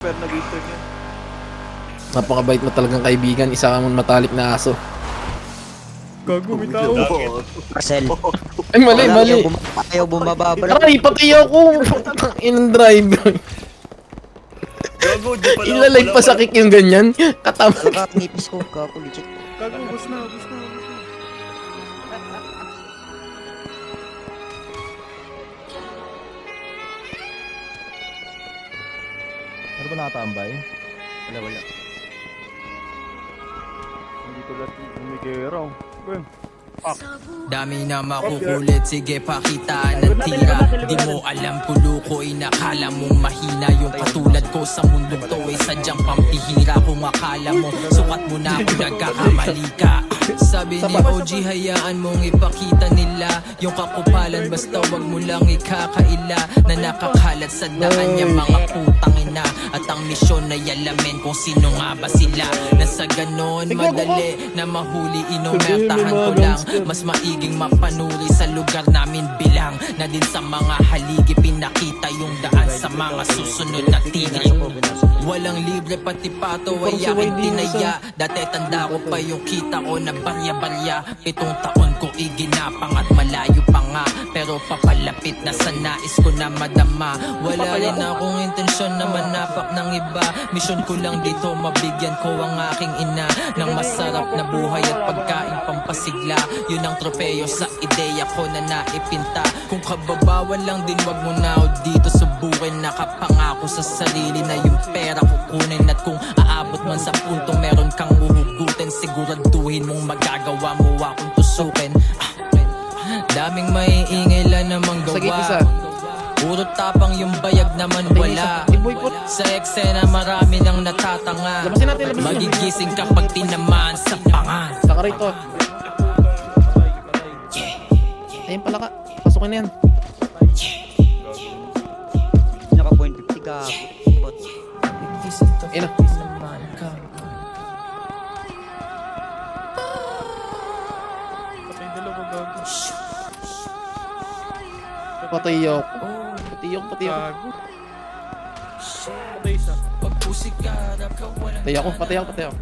Pero nag-easter niya. Napakabait mo talagang kaibigan, isa ka mong matalik na aso. Gago, may tao. Marcel. Ay, mali, mali. Ayaw bumaba, bro. Aray, pati ako! Inang driver. Gago, di pala. Ilalag pa sa kick yung ganyan. Katama. Talaga, nipis ko. Kako, legit. Gago, ubos na, ubos na. Ano ba nakatambay? Wala. Hindi ko lahat umigero. Ben. Dami na makukulit, sige pakita ng tira. Di mo alam kuluko, inakala mong mahina. Yung katulad ko sa mundong to ay sadyang pampihira. Kung akala mo, sukat mo na kung nagkakamali ka. Sabi ni OG, hayaan mong ipakita nila yung kakupalan, basta wag mo lang ikakaila na nakakalat sa daan yung mga putang ina. At ang misyon na yalamin kung sino nga ba sila. Nasa ganon madali na mahuli, inomertahan ko lang. Mas maiging mapanuri sa lugar namin bilang na din sa mga haligi pinakita yung daan sa mga susunod na tigre. Walang libre pati pato ay aking tinaya. Dati tanda ko pa yung kita ko na barya-barya. 7 taon ko iginapang at malayo pa nga, pero papalapit na sa nais ko na madama. Wala rin akong intensyon na manapak ng iba. Misyon ko lang dito mabigyan ko ang aking ina ng masarap na buhay at pagkain pampasigla. Yun ang tropeyo sa ideya ko na naipinta. Kung kababawan lang din wag mo na o dito subukin. Nakapangako sa sarili na yung pera kukunin. At kung aabot man sa punto meron kang uhugutin, siguraduhin mong magagawa mo akong tusukin. Daming maiingay lang namang gawa. Puro tapang yung bayag naman wala. Sa eksena marami nang natatanga. Magigising kapag tinamaan sa pangan. Saka rito. Ayun pala ka. Pasukin na yan. Naka point 50 ka. Ayun na. Patay dalawa, gago. Patay ako. Patay ako. Gago. Patay isa. Patay ako.